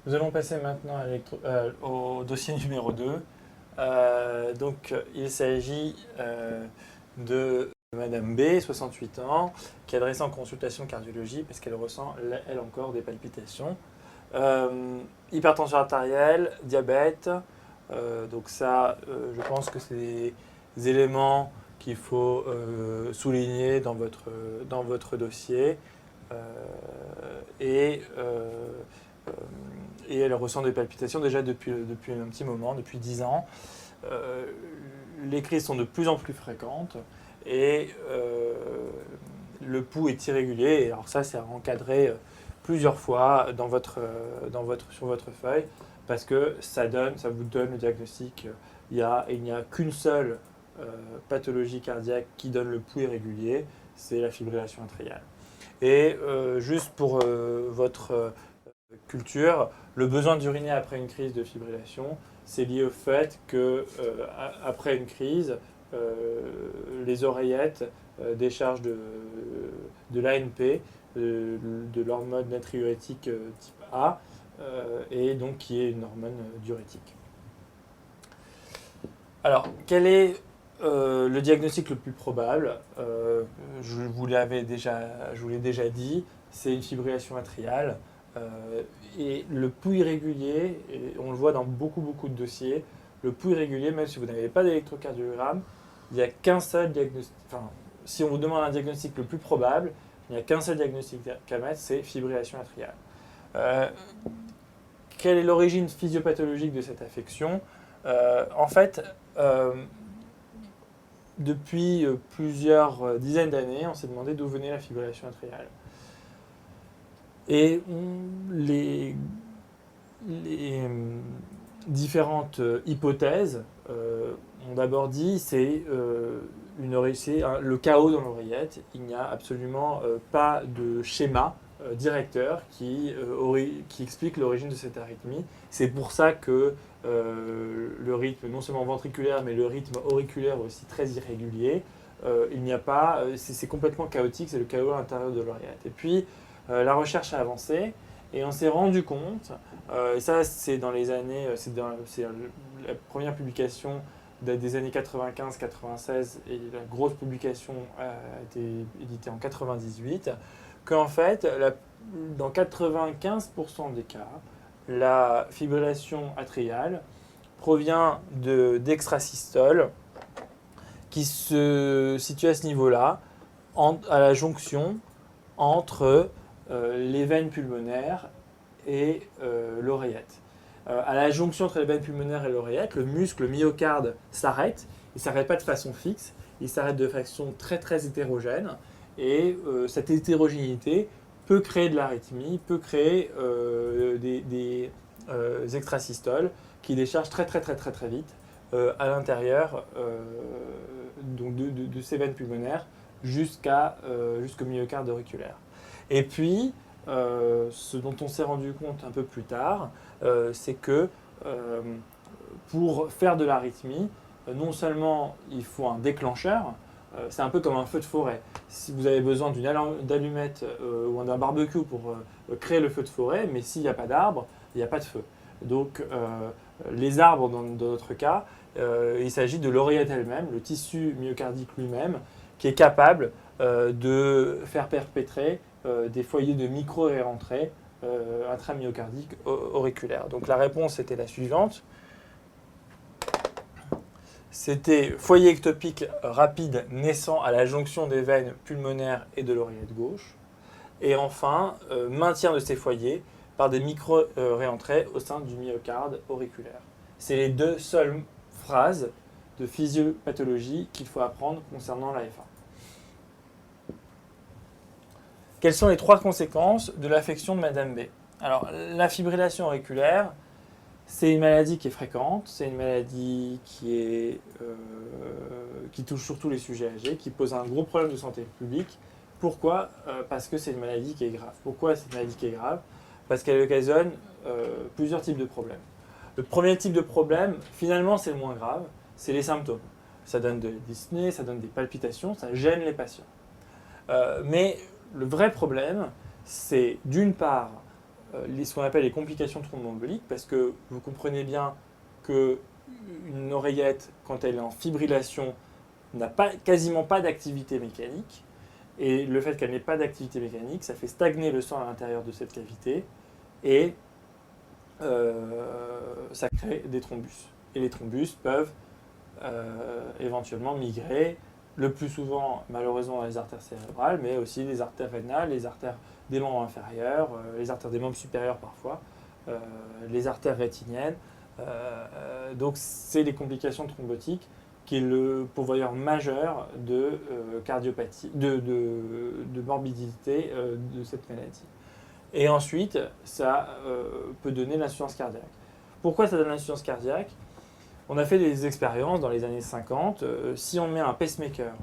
Nous allons passer maintenant au dossier numéro 2. Il s'agit de Madame B, 68 ans, qui est adressée en consultation de cardiologie parce qu'elle ressent, elle encore, des palpitations. Hypertension artérielle, diabète. Je pense que c'est des éléments qu'il faut souligner dans votre dossier. Euh, et, euh, euh, et elle ressent des palpitations déjà depuis un petit moment, depuis 10 ans. Euh, les crises sont de plus en plus fréquentes et le pouls est irrégulier. Et alors ça, c'est encadré plusieurs fois sur votre feuille parce que ça vous donne le diagnostic. Il n'y a qu'une seule pathologie cardiaque qui donne le pouls irrégulier, c'est la fibrillation atriale. Et juste pour votre culture, le besoin d'uriner après une crise de fibrillation, c'est lié au fait que après une crise, les oreillettes déchargent de l'ANP, de l'hormone natriurétique type A, et donc qui est une hormone diurétique. Alors, quel est le diagnostic le plus probable? Je vous l'ai déjà dit, c'est une fibrillation atriale. Et le pouls irrégulier, et on le voit dans beaucoup de dossiers, le pouls irrégulier, même si vous n'avez pas d'électrocardiogramme, il n'y a qu'un seul diagnostic. Enfin, si on vous demande un diagnostic le plus probable, il n'y a qu'un seul diagnostic qu'à mettre, c'est fibrillation atriale. Euh, Quelle est l'origine physiopathologique de cette affection? En fait, depuis plusieurs dizaines d'années, on s'est demandé d'où venait la fibrillation atriale. Et les différentes hypothèses ont d'abord dit c'est le chaos dans l'oreillette. Il n'y a absolument pas de schéma directeur qui explique l'origine de cette arythmie. C'est pour ça que le rythme, non seulement ventriculaire, mais le rythme auriculaire est aussi très irrégulier. Il n'y a pas, c'est complètement chaotique, c'est le chaos à l'intérieur de l'oreillette. Et puis, la recherche a avancé et on s'est rendu compte, et ça c'est dans les années, c'est la première publication des années 95-96 et la grosse publication a été éditée en 98, qu'en fait, dans 95% des cas, la fibrillation atriale provient d'extrasystole qui se situe à ce niveau-là, à la jonction entre les veines pulmonaires et l'oreillette. À la jonction entre les veines pulmonaires et l'oreillette, le muscle le myocarde s'arrête. Il ne s'arrête pas de façon fixe, il s'arrête de façon très hétérogène. Et cette hétérogénéité peut créer de l'arythmie, peut créer des extrasystoles qui déchargent très vite à l'intérieur de ces veines pulmonaires jusqu'au myocarde auriculaire. Et puis, ce dont on s'est rendu compte un peu plus tard, c'est que pour faire de l'arythmie, non seulement il faut un déclencheur, c'est un peu comme un feu de forêt. Si vous avez besoin d'une allumette ou d'un barbecue pour créer le feu de forêt, mais s'il n'y a pas d'arbre, il n'y a pas de feu. Donc les arbres, dans notre cas, il s'agit de l'oreillette elle-même, le tissu myocardique lui-même, qui est capable de faire perpétrer des foyers de micro-réentrée intramyocardique auriculaire. Donc la réponse était la suivante. C'était foyer ectopique rapide naissant à la jonction des veines pulmonaires et de l'oreillette gauche. Et enfin, maintien de ces foyers par des micro-réentrées au sein du myocarde auriculaire. C'est les deux seules phrases de physiopathologie qu'il faut apprendre concernant la F1. Quelles sont les trois conséquences de l'affection de Madame B? Alors, la fibrillation auriculaire, c'est une maladie qui est fréquente, c'est une maladie qui touche surtout les sujets âgés, qui pose un gros problème de santé publique. Pourquoi? Parce que c'est une maladie qui est grave. Pourquoi c'est une maladie qui est grave? Parce qu'elle occasionne plusieurs types de problèmes. Le premier type de problème, finalement, c'est le moins grave, c'est les symptômes. Ça donne des dyspnées, ça donne des palpitations, ça gêne les patients. Mais le vrai problème, c'est d'une part ce qu'on appelle les complications thromboemboliques, parce que vous comprenez bien qu'une oreillette, quand elle est en fibrillation, n'a quasiment pas d'activité mécanique. Et le fait qu'elle n'ait pas d'activité mécanique, ça fait stagner le sang à l'intérieur de cette cavité et ça crée des thrombus. Et les thrombus peuvent éventuellement migrer, le plus souvent malheureusement dans les artères cérébrales, mais aussi les artères rénales, les artères des membres inférieurs, les artères des membres supérieurs parfois, les artères rétiniennes. Donc c'est les complications thrombotiques qui est le pourvoyeur majeur de cardiopathie, de morbidité de cette maladie. Et ensuite, ça peut donner l'insuffisance cardiaque. Pourquoi ça donne l'insuffisance cardiaque ? On a fait des expériences dans les années 50. Si on met un pacemaker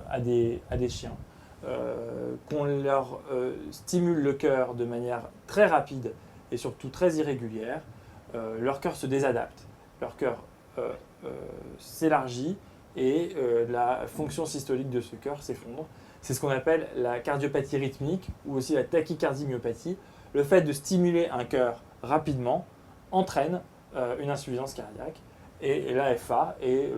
à des chiens, qu'on leur stimule le cœur de manière très rapide et surtout très irrégulière, leur cœur se désadapte. Leur cœur s'élargit et la fonction systolique de ce cœur s'effondre. C'est ce qu'on appelle la cardiopathie rythmique ou aussi la tachycardie-myopathie. Le fait de stimuler un cœur rapidement entraîne une insuffisance cardiaque. Et l'AFA est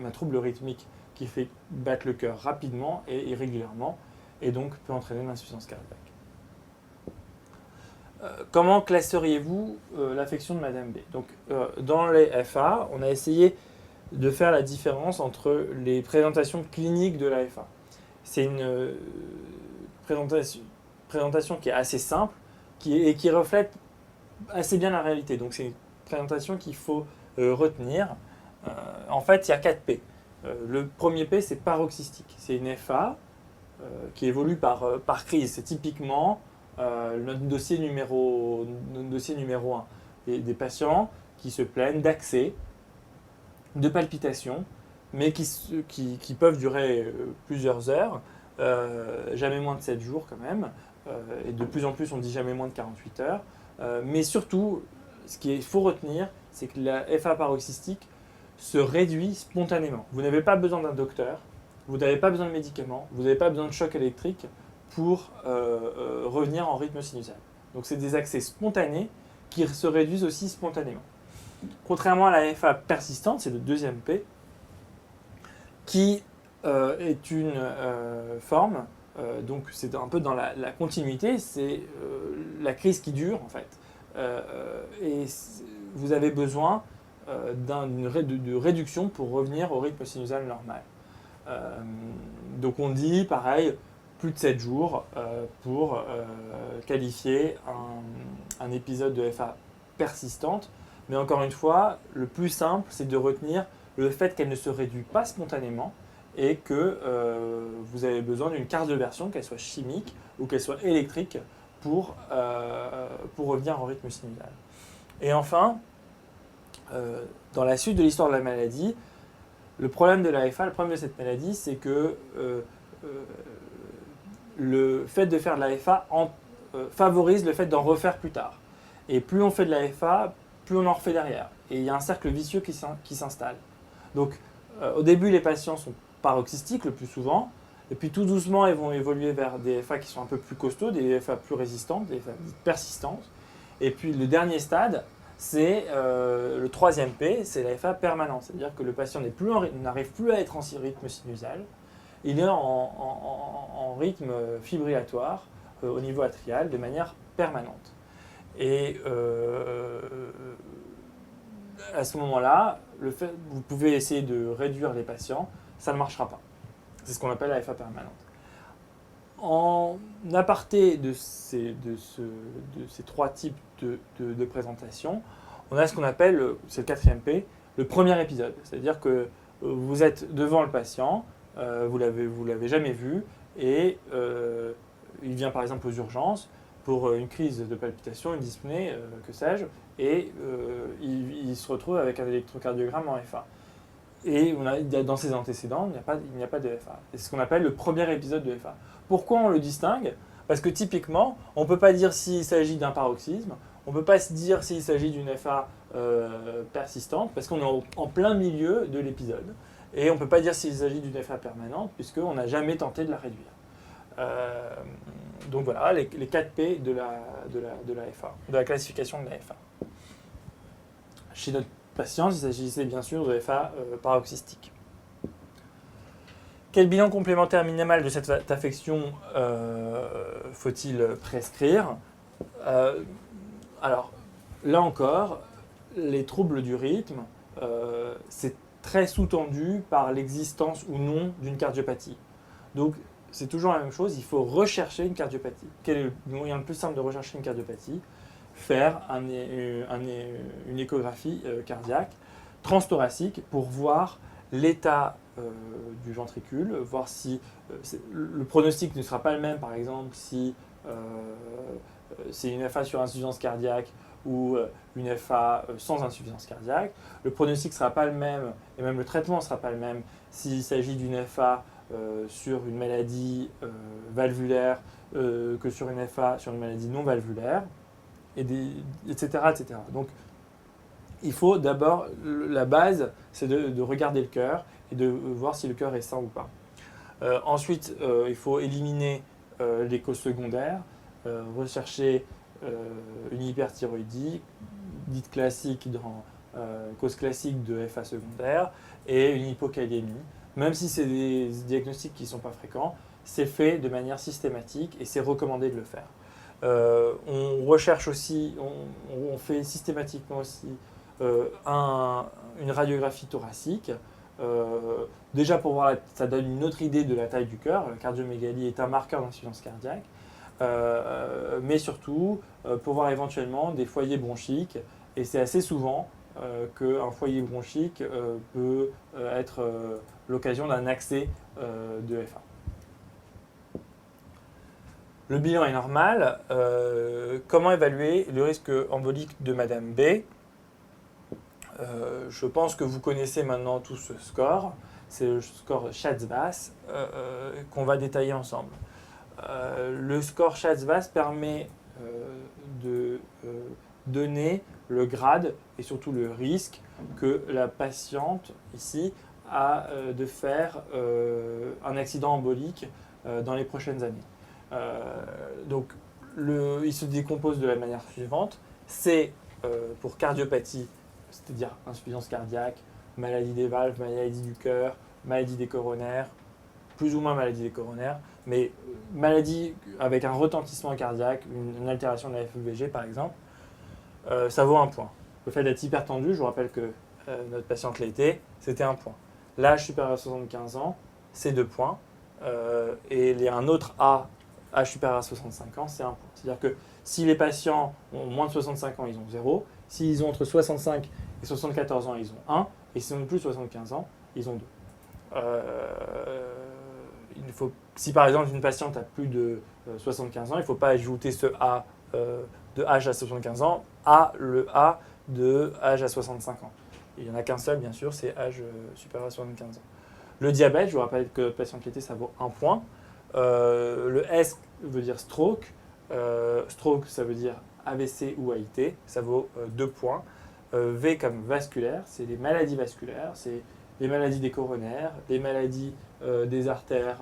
un trouble rythmique qui fait battre le cœur rapidement et irrégulièrement et donc peut entraîner une insuffisance cardiaque. Comment classeriez-vous l'affection de Madame B ? Donc, dans les FA, on a essayé de faire la différence entre les présentations cliniques de l'AFA. C'est une présentation qui est assez simple et qui reflète assez bien la réalité. Donc, c'est une présentation qu'il faut retenir. En fait, il y a 4 P. Le premier P, c'est paroxystique. C'est une FA qui évolue par crise. C'est typiquement notre dossier numéro 1. Des patients qui se plaignent d'accès, de palpitations, mais qui peuvent durer plusieurs heures, jamais moins de 7 jours quand même, et de plus en plus on dit jamais moins de 48 heures. Mais surtout, ce qu'il faut retenir, c'est que la FA paroxystique se réduit spontanément. Vous n'avez pas besoin d'un docteur, vous n'avez pas besoin de médicaments, vous n'avez pas besoin de choc électrique pour revenir en rythme sinusal. Donc c'est des accès spontanés qui se réduisent aussi spontanément. Contrairement à la FA persistante, c'est le deuxième P, qui est une forme, donc c'est un peu dans la continuité, c'est la crise qui dure en fait. Et vous avez besoin de réduction pour revenir au rythme sinusal normal. Donc on dit pareil, plus de 7 jours pour qualifier un épisode de FA persistante. Mais encore une fois, le plus simple, c'est de retenir le fait qu'elle ne se réduit pas spontanément et que vous avez besoin d'une cardioversion, qu'elle soit chimique ou qu'elle soit électrique, pour revenir en rythme sinusal. Et enfin, dans la suite de l'histoire de la maladie, le problème de l'AFA, le problème de cette maladie, c'est que le fait de faire de l'AFA favorise le fait d'en refaire plus tard. Et plus on fait de l'AFA, plus on en refait derrière. Et il y a un cercle vicieux qui s'installe. Donc, au début, les patients sont paroxystiques le plus souvent, et puis tout doucement, ils vont évoluer vers des FA qui sont un peu plus costauds, des FA plus résistantes, des FA persistantes. Et puis le dernier stade, c'est le troisième P, c'est la FA permanente. C'est-à-dire que le patient n'arrive plus à être en rythme sinusal, il est en rythme fibrillatoire au niveau atrial de manière permanente. Et à ce moment-là, vous pouvez essayer de réduire les patients, ça ne marchera pas. C'est ce qu'on appelle la FA permanente. En aparté de ces 3 types de présentation, on a ce qu'on appelle, c'est le 4e P, le premier épisode. C'est-à-dire que vous êtes devant le patient, vous l'avez jamais vu, et il vient par exemple aux urgences pour une crise de palpitation, une dyspnée, que sais-je, et il se retrouve avec un électrocardiogramme en FA. Et dans ses antécédents, il n'y a pas de FA. C'est ce qu'on appelle le premier épisode de FA. Pourquoi on le distingue ? Parce que typiquement, on ne peut pas dire s'il s'agit d'un paroxysme, on ne peut pas se dire s'il s'agit d'une FA persistante, parce qu'on est en plein milieu de l'épisode. Et on ne peut pas dire s'il s'agit d'une FA permanente, puisqu'on n'a jamais tenté de la réduire. Donc voilà, les 4 P de la FA, de la classification de la FA. Chez notre patient, il s'agissait bien sûr de FA paroxystique. Quel bilan complémentaire minimal de cette affection faut-il prescrire? Alors, là encore, les troubles du rythme, c'est très sous-tendu par l'existence ou non d'une cardiopathie. Donc, c'est toujours la même chose, il faut rechercher une cardiopathie. Quel est le moyen le plus simple de rechercher une cardiopathie? Faire une échographie cardiaque transthoracique pour voir l'état du ventricule, voir si le pronostic ne sera pas le même, par exemple, si c'est une FA sur insuffisance cardiaque ou une FA sans insuffisance cardiaque. Le pronostic ne sera pas le même, et même le traitement ne sera pas le même s'il s'agit d'une FA sur une maladie valvulaire que sur une FA sur une maladie non valvulaire, etc., etc. Donc, il faut d'abord, la base, c'est de regarder le cœur et de voir si le cœur est sain ou pas. Ensuite, il faut éliminer les causes secondaires, rechercher une hyperthyroïdie, dite classique dans cause classique de FA secondaire, et une hypokaliémie. Même si c'est des diagnostics qui ne sont pas fréquents, c'est fait de manière systématique et c'est recommandé de le faire. On recherche aussi, on fait systématiquement aussi une radiographie thoracique. Déjà pour voir, ça donne une autre idée de la taille du cœur. La cardiomégalie est un marqueur d'insuffisance cardiaque. Mais surtout pour voir éventuellement des foyers bronchiques. Et c'est assez souvent qu'un foyer bronchique peut être l'occasion d'un accès de FA. Le bilan est normal. Comment évaluer le risque embolique de Madame B? Je pense que vous connaissez maintenant tout ce score. C'est le score Schatz-Bass qu'on va détailler ensemble. Le score Schatz-Bass permet de donner le grade et surtout le risque que la patiente ici a de faire un accident embolique dans les prochaines années. Donc, il se décompose de la manière suivante. C'est pour cardiopathie, c'est-à-dire insuffisance cardiaque, maladie des valves, maladie du cœur, maladie des coronaires, plus ou moins maladie des coronaires, mais maladie avec un retentissement cardiaque, une altération de la FEVG par exemple, ça vaut 1 point. Le fait d'être hypertendu, je vous rappelle que notre patiente l'était, c'était 1 point. L'âge supérieur à 75 ans, c'est 2 points. Et il y a un autre âge supérieur à 65 ans, c'est 1 point. C'est-à-dire que si les patients ont moins de 65 ans, ils ont 0. S'ils ont entre 65 et 74 ans, ils ont 1. Et s'ils ont plus de 75 ans, ils ont 2. Si par exemple une patiente a plus de 75 ans, il ne faut pas ajouter ce A de âge à 75 ans à le A de âge à 65 ans. Il n'y en a qu'un seul, bien sûr, c'est âge supérieur à 75 ans. Le diabète, je vous rappelle que notre patiente l'été, ça vaut 1 point. Le S veut dire stroke. Stroke, ça veut dire AVC ou AIT, ça vaut 2 points. V comme vasculaire, c'est les maladies vasculaires, c'est les maladies des coronaires, les maladies des artères,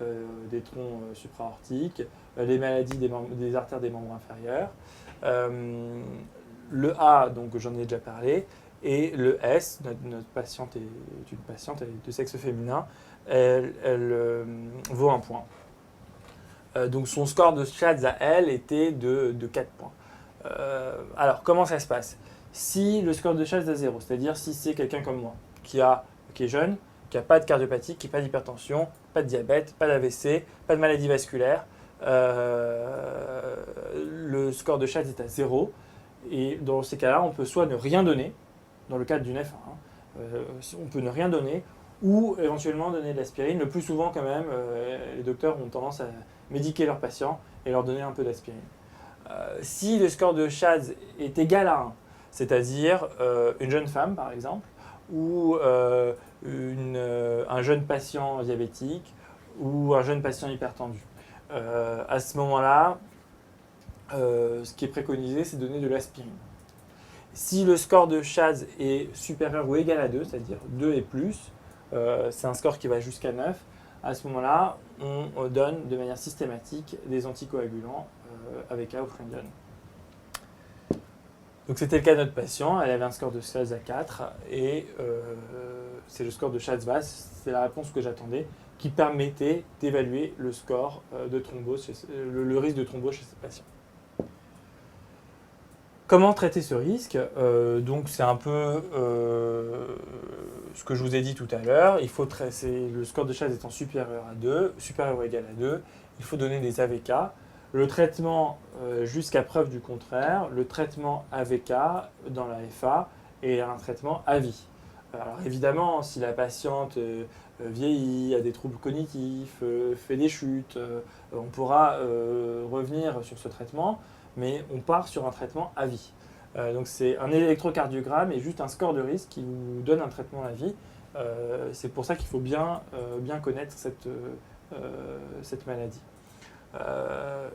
des troncs supraortiques, les maladies des artères des membres inférieurs. Le A, donc j'en ai déjà parlé, et le S, notre patiente est une patiente, elle est de sexe féminin, elle vaut 1 point. Donc son score de Schatz à elle était de 4 points. Alors comment ça se passe? Si le score de Schatz est à 0, c'est-à-dire si c'est quelqu'un comme moi, qui est jeune, qui n'a pas de cardiopathie, qui n'a pas d'hypertension, pas de diabète, pas d'AVC, pas de maladie vasculaire, le score de Schatz est à 0. Et dans ces cas-là, on peut soit ne rien donner, dans le cadre d'une F1, on peut ne rien donner, ou éventuellement donner de l'aspirine. Le plus souvent, quand même, les docteurs ont tendance à médiquer leurs patients et leur donner un peu d'aspirine. Si le score de Schatz est égal à 1, c'est-à-dire une jeune femme, par exemple, ou un jeune patient diabétique, ou un jeune patient hypertendu. À ce moment-là, ce qui est préconisé, c'est de donner de l'aspirine. Si le score de Schatz est supérieur ou égal à 2, c'est-à-dire 2 et plus, c'est un score qui va jusqu'à 9, à ce moment-là, on donne de manière systématique des anticoagulants avec Aufrendon. Donc c'était le cas de notre patient, elle avait un score de 16 à 4 et c'est le score de Schatz-Vass, c'est la réponse que j'attendais, qui permettait d'évaluer le score de thrombose, le risque de thrombose chez ces patients. Comment traiter ce risque? Donc c'est un peu ce que je vous ai dit tout à l'heure. Il faut le score de Schatz étant supérieur à 2, supérieur ou égal à 2, il faut donner des AVK. Le traitement jusqu'à preuve du contraire, le traitement AVK dans la FA est un traitement à vie. Alors évidemment, si la patiente vieillit, a des troubles cognitifs, fait des chutes, on pourra revenir sur ce traitement, mais on part sur un traitement à vie. Donc c'est un électrocardiogramme et juste un score de risque qui vous donne un traitement à vie. C'est pour ça qu'il faut bien connaître cette maladie.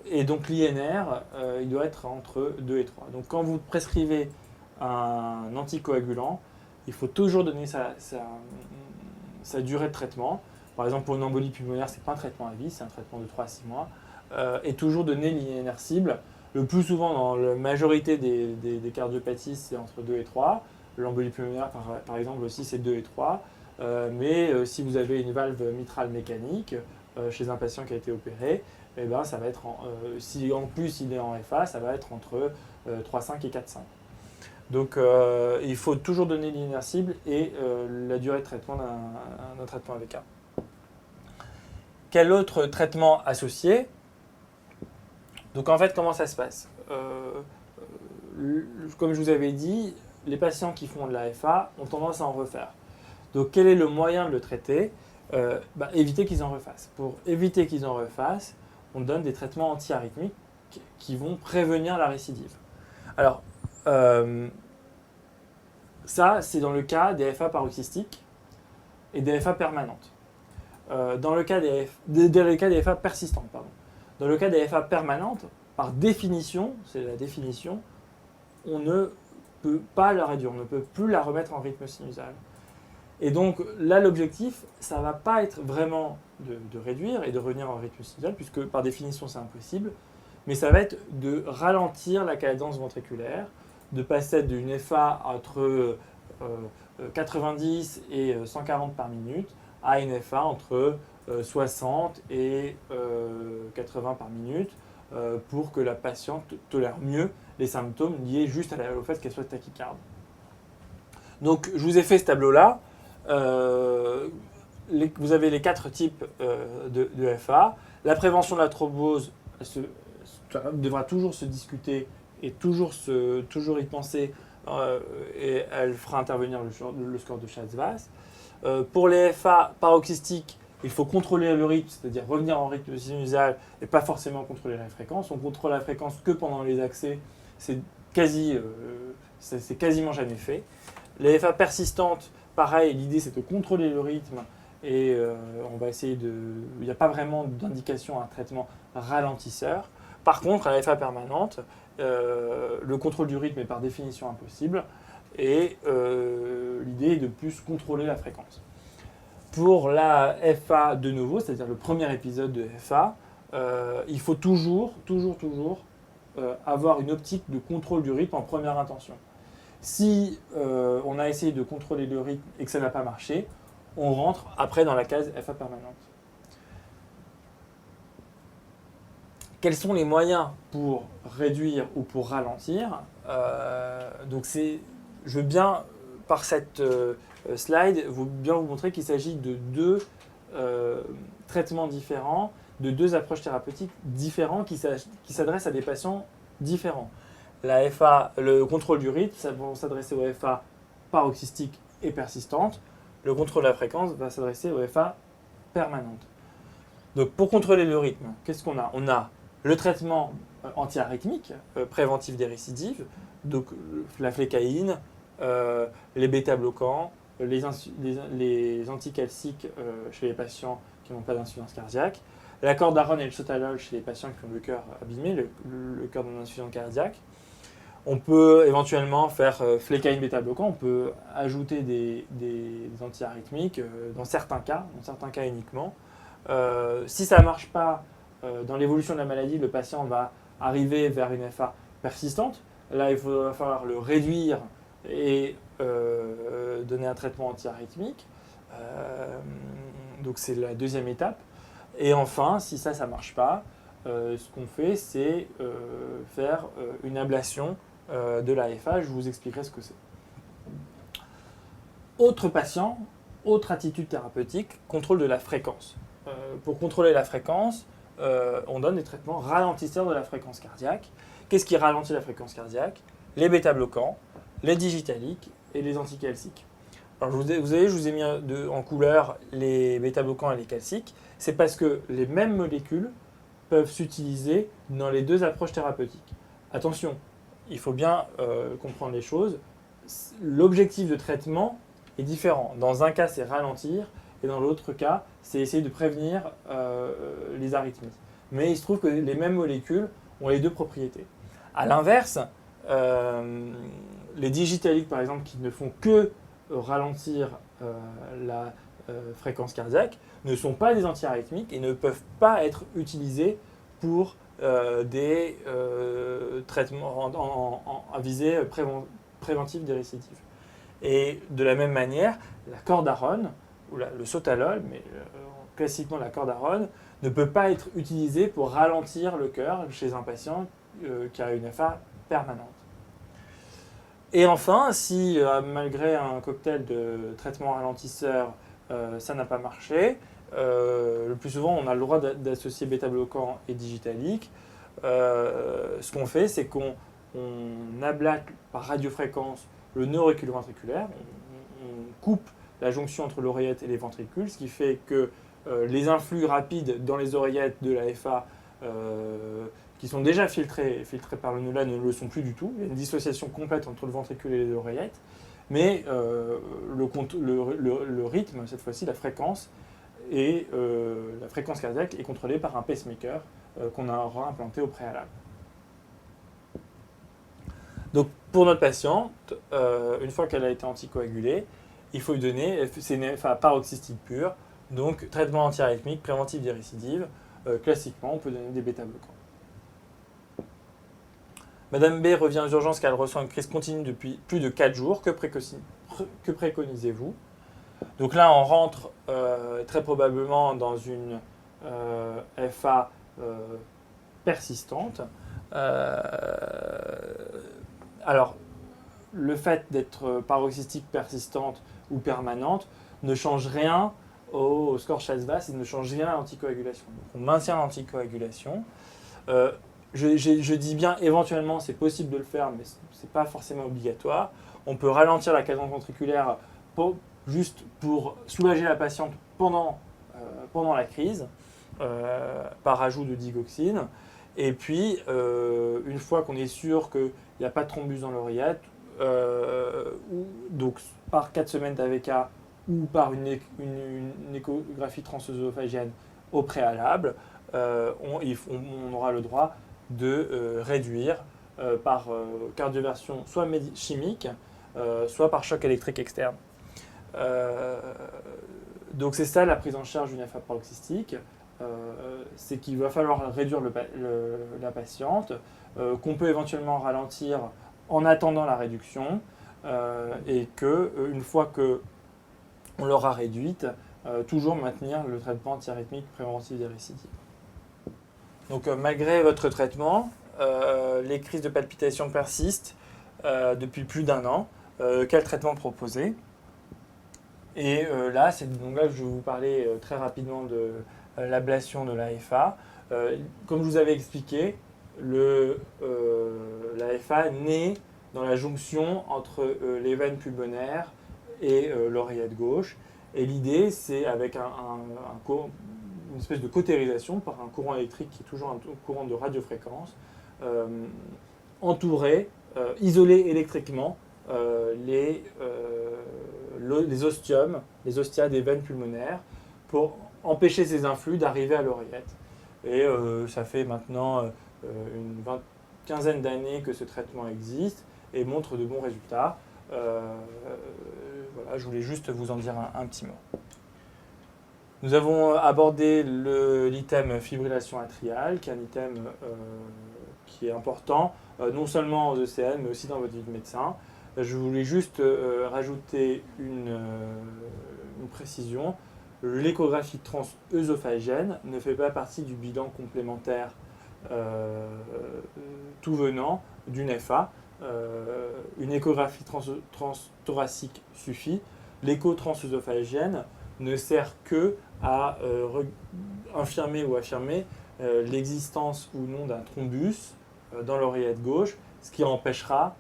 Et donc l'INR, il doit être entre 2 et 3. Donc quand vous prescrivez un anticoagulant, il faut toujours donner sa durée de traitement. Par exemple, pour une embolie pulmonaire, ce n'est pas un traitement à vie, c'est un traitement de 3 à 6 mois. Et toujours donner l'INR cible. Le plus souvent, dans la majorité des cardiopathies, c'est entre 2 et 3. L'embolie pulmonaire, par exemple, aussi, c'est 2 et 3. Mais si vous avez une valve mitrale mécanique chez un patient qui a été opéré, eh ben, ça va être si en plus il est en FA, ça va être entre 3,5 et 4,5. Donc il faut toujours donner l'INR cible et la durée de traitement d'un traitement AVK. Quel autre traitement associé? Donc en fait, comment ça se passe? Comme je vous avais dit, les patients qui font de la FA ont tendance à en refaire. Donc quel est le moyen de le traiter? Éviter qu'ils en refassent. Pour éviter qu'ils en refassent, on donne des traitements antiarythmiques qui vont prévenir la récidive. Alors, ça, c'est dans le cas des FA paroxystiques et des FA permanentes. Dans le cas des FA persistantes, pardon. Dans le cas des FA permanentes, par définition, c'est la définition, on ne peut pas la réduire, on ne peut plus la remettre en rythme sinusal. Et donc là, l'objectif, ça ne va pas être vraiment de réduire et de revenir en rythme sinusal, puisque par définition, c'est impossible, mais ça va être de ralentir la cadence ventriculaire, de passer d'une FA entre 90 et 140 par minute à une FA entre 60 et 80 par minute pour que la patiente tolère mieux les symptômes liés juste au fait qu'elle soit tachycarde. Donc je vous ai fait ce tableau-là. Vous avez les 4 types de FA. La prévention de la thrombose devra toujours se discuter et toujours y penser et elle fera intervenir le score de Schatz-Vass. Pour les FA paroxystiques, il faut contrôler le rythme, c'est-à-dire revenir en rythme sinusal et pas forcément contrôler la fréquence. On contrôle la fréquence que pendant les accès, c'est quasiment jamais fait. Les FA persistantes, pareil, l'idée c'est de contrôler le rythme et on va essayer il n'y a pas vraiment d'indication à un traitement ralentisseur. Par contre, à la FA permanente, le contrôle du rythme est par définition impossible et l'idée est de plus contrôler la fréquence. Pour la FA de nouveau, c'est-à-dire le premier épisode de FA, il faut toujours avoir une optique de contrôle du rythme en première intention. Si on a essayé de contrôler le rythme et que ça n'a pas marché, on rentre après dans la case FA permanente. Quels sont les moyens pour réduire ou pour ralentir? Donc je veux bien, par cette slide, bien vous montrer qu'il s'agit de 2 traitements différents, de 2 approches thérapeutiques différentes qui s'adressent à des patients différents. La FA, le contrôle du rythme, ça va s'adresser aux FA paroxystiques et persistantes. Le contrôle de la fréquence va s'adresser aux FA permanentes. Donc pour contrôler le rythme, qu'est-ce qu'on a? On a le traitement antiarythmique, préventif des récidives, donc la flécaïne, les bêta-bloquants, les anticalciques chez les patients qui n'ont pas d'insuffisance cardiaque, la cordarone et le sotalol chez les patients qui ont le cœur abîmé, le cœur d'une insuffisance cardiaque. On peut éventuellement faire flécaïne bêta-bloquant, on peut ajouter des antiarythmiques dans certains cas uniquement. Si ça ne marche pas, dans l'évolution de la maladie, le patient va arriver vers une FA persistante. Là, il va falloir le réduire et donner un traitement antiarythmique. Donc c'est la deuxième étape. Et enfin, si ça ne marche pas, ce qu'on fait, c'est faire une ablation de la FA. Je vous expliquerai ce que c'est. Autre patient, autre attitude thérapeutique, contrôle de la fréquence. Pour contrôler la fréquence, on donne des traitements ralentisseurs de la fréquence cardiaque. Qu'est-ce qui ralentit la fréquence cardiaque? Les bêta-bloquants, les digitaliques et les anticalciques. Alors, vous voyez, je vous ai mis en couleur les bêta-bloquants et les calciques. C'est parce que les mêmes molécules peuvent s'utiliser dans les deux approches thérapeutiques. Attention, il faut bien comprendre les choses. L'objectif de traitement est différent. Dans un cas, c'est ralentir, et dans l'autre cas, c'est essayer de prévenir les arythmies. Mais il se trouve que les mêmes molécules ont les deux propriétés. A l'inverse, les digitaliques, par exemple, qui ne font que ralentir la fréquence cardiaque, ne sont pas des antiarythmiques et ne peuvent pas être utilisés pour des traitements à visée préventive des récidives. Et de la même manière, la cordarone, ou le sotalol, mais classiquement la cordarone, ne peut pas être utilisée pour ralentir le cœur chez un patient qui a une FA permanente. Et enfin, si malgré un cocktail de traitements ralentisseurs, ça n'a pas marché, le plus souvent on a le droit d'associer bêta-bloquants et digitaliques. Ce qu'on fait, c'est qu'on ablate par radiofréquence le nœud auriculo-ventriculaire, on coupe la jonction entre l'oreillette et les ventricules, ce qui fait que les influx rapides dans les oreillettes de la FA qui sont déjà filtrés par le nœud là ne le sont plus du tout. Il y a une dissociation complète entre le ventricule et les oreillettes. Mais le rythme, cette fois-ci, la fréquence cardiaque est contrôlée par un pacemaker qu'on aura implanté au préalable. Donc pour notre patiente, une fois qu'elle a été anticoagulée, il faut lui donner, c'est une FA paroxystique pure, donc traitement antiarythmique, préventif des récidives. Classiquement, on peut donner des bêta-bloquants. Madame B revient aux urgences car elle reçoit une crise continue depuis plus de 4 jours. Que préconisez-vous? Donc là, on rentre très probablement dans une FA persistante. Alors, le fait d'être paroxystique persistante ou permanente ne change rien au score Chasvas, il ne change rien à l'anticoagulation. Donc on maintient l'anticoagulation. Je dis bien éventuellement, c'est possible de le faire, mais ce n'est pas forcément obligatoire. On peut ralentir la cadence ventriculaire juste pour soulager la patiente pendant la crise, par ajout de digoxine. Et puis, une fois qu'on est sûr qu'il n'y a pas de thrombus dans l'oreillette, donc par 4 semaines d'AVK ou par une échographie transœsophagienne au préalable, on aura le droit de réduire par cardioversion soit chimique, soit par choc électrique externe. Donc c'est ça la prise en charge d'une FA paroxystique. C'est qu'il va falloir réduire la patiente, qu'on peut éventuellement ralentir en attendant la réduction, et qu'une fois qu'on l'aura réduite, toujours maintenir le traitement antiarythmique préventif des récidives. Donc malgré votre traitement, les crises de palpitation persistent depuis plus d'1 an. Quel traitement proposer? Et là, je vais vous parler très rapidement de l'ablation de la FA. Comme je vous avais expliqué, la FA naît dans la jonction entre les veines pulmonaires et l'oreillette gauche. Et l'idée, c'est avec une espèce de cautérisation par un courant électrique qui est toujours un courant de radiofréquence, isoler électriquement les ostiums, les ostia des veines pulmonaires pour empêcher ces influx d'arriver à l'oreillette. Et ça fait maintenant une quinzaine d'années que ce traitement existe et montre de bons résultats. Voilà, je voulais juste vous en dire un petit mot. Nous avons abordé l'item fibrillation atriale, qui est un item qui est important, non seulement aux ECN, mais aussi dans votre vie de médecin. Je voulais juste rajouter une précision. L'échographie transœsophagienne ne fait pas partie du bilan complémentaire tout venant d'une FA. Une échographie transthoracique suffit. L'écho transœsophagienne ne sert que à infirmer ou affirmer l'existence ou non d'un thrombus dans l'oreillette gauche, ce qui empêchera,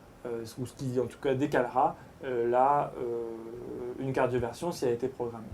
ou ce qui en tout cas décalera une cardioversion si elle a été programmée.